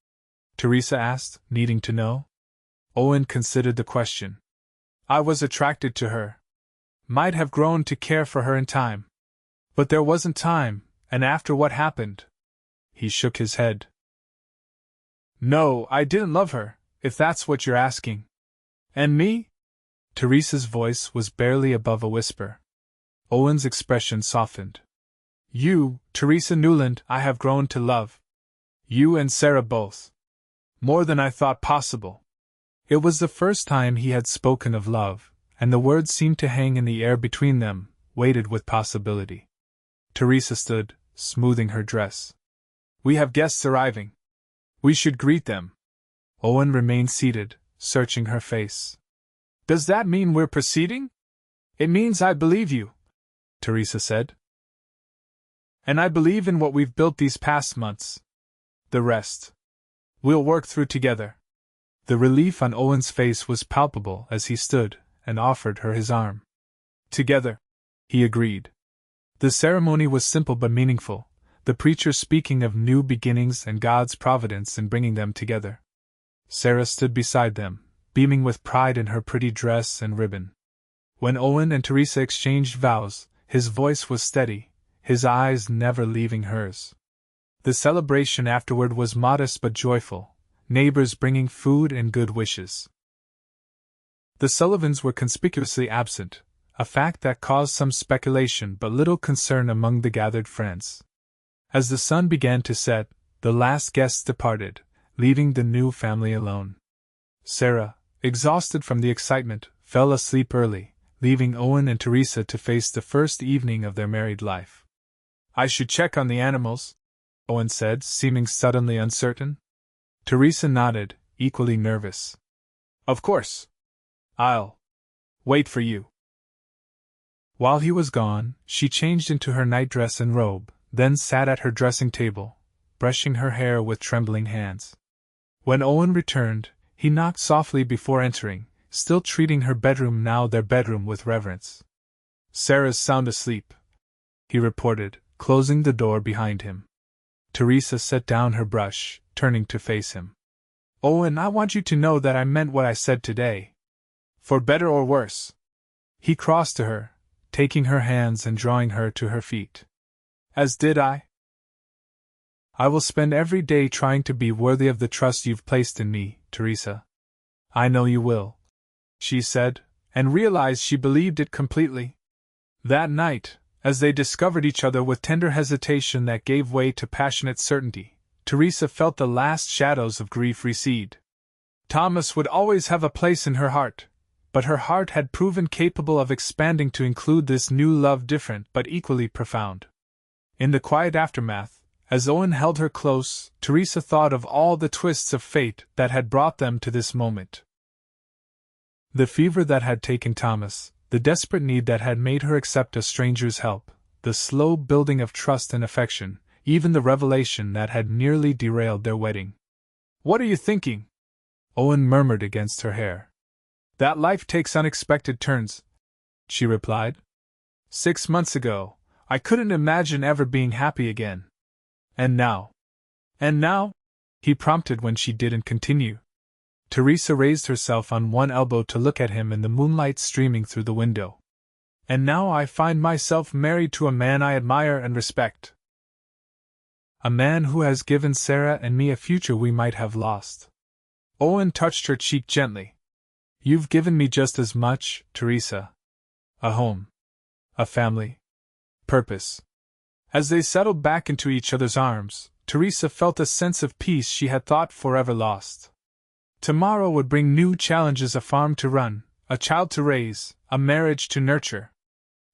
S1: Theresa asked, needing to know. Owen considered the question. I was attracted to her. Might have grown to care for her in time. But there wasn't time, and after what happened. He shook his head. No, I didn't love her, if that's what you're asking. And me? Theresa's voice was barely above a whisper. Owen's expression softened. You, Theresa Newland, I have grown to love. You and Sarah both. More than I thought possible. It was the first time he had spoken of love, and the words seemed to hang in the air between them, weighted with possibility. Theresa stood, smoothing her dress. We have guests arriving. We should greet them. Owen remained seated, searching her face. Does that mean we're proceeding? It means I believe you, Theresa said. And I believe in what we've built these past months. The rest we'll work through together. The relief on Owen's face was palpable as he stood and offered her his arm. Together, he agreed. The ceremony was simple but meaningful, the preacher speaking of new beginnings and God's providence in bringing them together. Sarah stood beside them, beaming with pride in her pretty dress and ribbon. When Owen and Theresa exchanged vows, his voice was steady, his eyes never leaving hers. The celebration afterward was modest but joyful, neighbors bringing food and good wishes. The Sullivans were conspicuously absent, a fact that caused some speculation but little concern among the gathered friends. As the sun began to set, the last guests departed, leaving the new family alone. Sarah, exhausted from the excitement, fell asleep early, leaving Owen and Theresa to face the first evening of their married life. I should check on the animals, Owen said, seeming suddenly uncertain. Theresa nodded, equally nervous. Of course. I'll wait for you. While he was gone, she changed into her nightdress and robe, then sat at her dressing table, brushing her hair with trembling hands. When Owen returned, he knocked softly before entering, still treating her bedroom, now their bedroom, with reverence. Sarah's sound asleep, he reported, closing the door behind him. Theresa set down her brush, turning to face him. Owen, I want you to know that I meant what I said today. For better or worse. He crossed to her, taking her hands and drawing her to her feet. As did I. I will spend every day trying to be worthy of the trust you've placed in me, Theresa. I know you will, she said, and realized she believed it completely. That night, as they discovered each other with tender hesitation that gave way to passionate certainty, Theresa felt the last shadows of grief recede. Thomas would always have a place in her heart, but her heart had proven capable of expanding to include this new love, different but equally profound. In the quiet aftermath, as Owen held her close, Theresa thought of all the twists of fate that had brought them to this moment. The fever that had taken Thomas, the desperate need that had made her accept a stranger's help, the slow building of trust and affection, even the revelation that had nearly derailed their wedding. What are you thinking? Owen murmured against her hair. That life takes unexpected turns, she replied. 6 months ago, I couldn't imagine ever being happy again. And now? And now? He prompted when she didn't continue. Theresa raised herself on one elbow to look at him in the moonlight streaming through the window. And now I find myself married to a man I admire and respect. A man who has given Sarah and me a future we might have lost. Owen touched her cheek gently. You've given me just as much, Theresa. A home. A family. Purpose. As they settled back into each other's arms, Theresa felt a sense of peace she had thought forever lost. Tomorrow would bring new challenges: a farm to run, a child to raise, a marriage to nurture.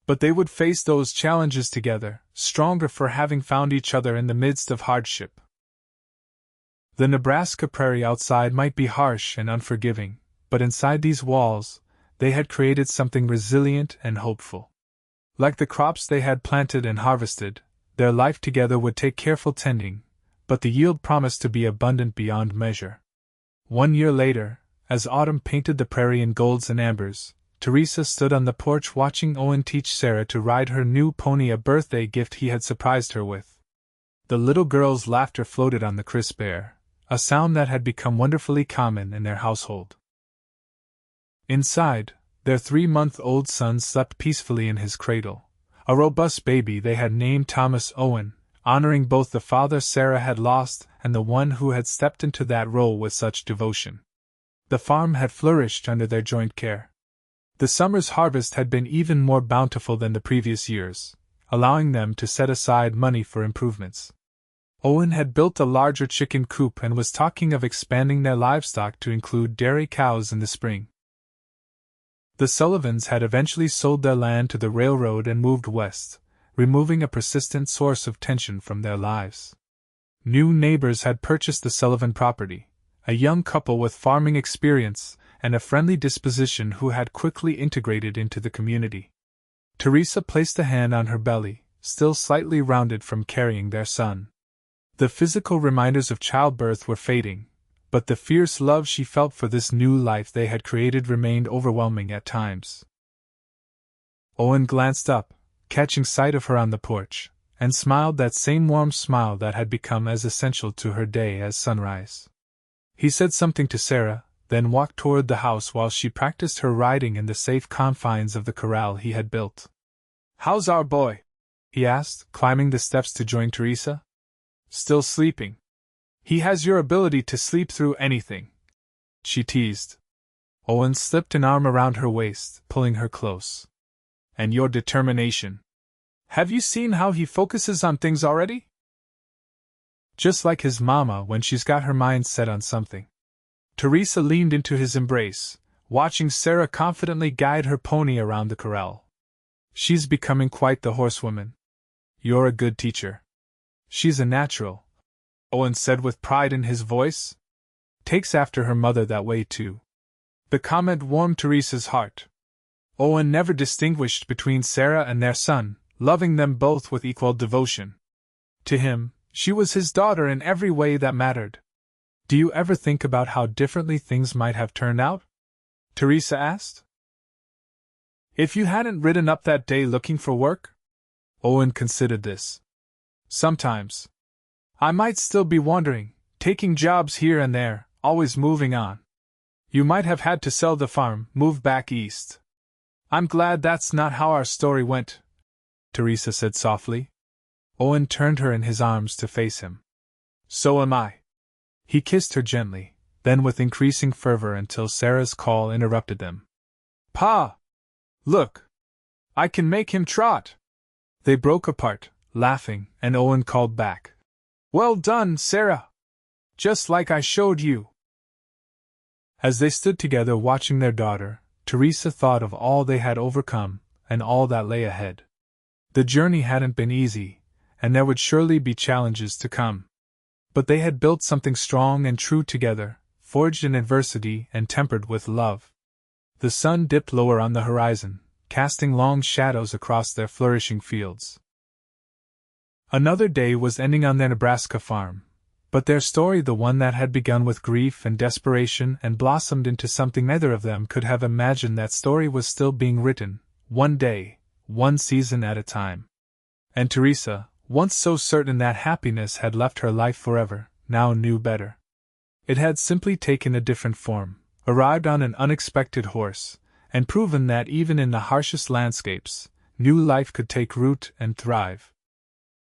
S1: But they would face those challenges together, stronger for having found each other in the midst of hardship. The Nebraska prairie outside might be harsh and unforgiving, but inside these walls, they had created something resilient and hopeful. Like the crops they had planted and harvested, their life together would take careful tending, but the yield promised to be abundant beyond measure. 1 year later, as autumn painted the prairie in golds and ambers, Theresa stood on the porch watching Owen teach Sarah to ride her new pony, a birthday gift he had surprised her with. The little girl's laughter floated on the crisp air, a sound that had become wonderfully common in their household. Inside, their 3-month-old son slept peacefully in his cradle, a robust baby they had named Thomas Owen, honoring both the father Sarah had lost and the one who had stepped into that role with such devotion. The farm had flourished under their joint care. The summer's harvest had been even more bountiful than the previous years, allowing them to set aside money for improvements. Owen had built a larger chicken coop and was talking of expanding their livestock to include dairy cows in the spring. The Sullivans had eventually sold their land to the railroad and moved west, removing a persistent source of tension from their lives. New neighbors had purchased the Sullivan property, a young couple with farming experience and a friendly disposition who had quickly integrated into the community. Theresa placed a hand on her belly, still slightly rounded from carrying their son. The physical reminders of childbirth were fading, but the fierce love she felt for this new life they had created remained overwhelming at times. Owen glanced up, catching sight of her on the porch, and smiled that same warm smile that had become as essential to her day as sunrise. He said something to Sarah, then walked toward the house while she practiced her riding in the safe confines of the corral he had built. "How's our boy?" he asked, climbing the steps to join Theresa. "Still sleeping. He has your ability to sleep through anything," she teased. Owen slipped an arm around her waist, pulling her close. "And your determination. Have you seen how he focuses on things already? Just like his mama when she's got her mind set on something." Theresa leaned into his embrace, watching Sarah confidently guide her pony around the corral. "She's becoming quite the horsewoman. You're a good teacher." "She's a natural," Owen said with pride in his voice. "Takes after her mother that way too." The comment warmed Theresa's heart. Owen never distinguished between Sarah and their son, loving them both with equal devotion. To him, she was his daughter in every way that mattered. "Do you ever think about how differently things might have turned out?" Theresa asked. "If you hadn't ridden up that day looking for work?" Owen considered this. "Sometimes. I might still be wandering, taking jobs here and there, always moving on. You might have had to sell the farm, move back east. I'm glad that's not how our story went," Theresa said softly. Owen turned her in his arms to face him. "So am I." He kissed her gently, then with increasing fervor until Sarah's call interrupted them. "Pa! Look! I can make him trot!" They broke apart, laughing, and Owen called back, "Well done, Sarah! Just like I showed you." As they stood together watching their daughter, Theresa thought of all they had overcome, and all that lay ahead. The journey hadn't been easy, and there would surely be challenges to come. But they had built something strong and true together, forged in adversity and tempered with love. The sun dipped lower on the horizon, casting long shadows across their flourishing fields. Another day was ending on their Nebraska farm, but their story, the one that had begun with grief and desperation and blossomed into something neither of them could have imagined, that story was still being written, one day, one season at a time. And Theresa, once so certain that happiness had left her life forever, now knew better. It had simply taken a different form, arrived on an unexpected horse, and proven that even in the harshest landscapes, new life could take root and thrive.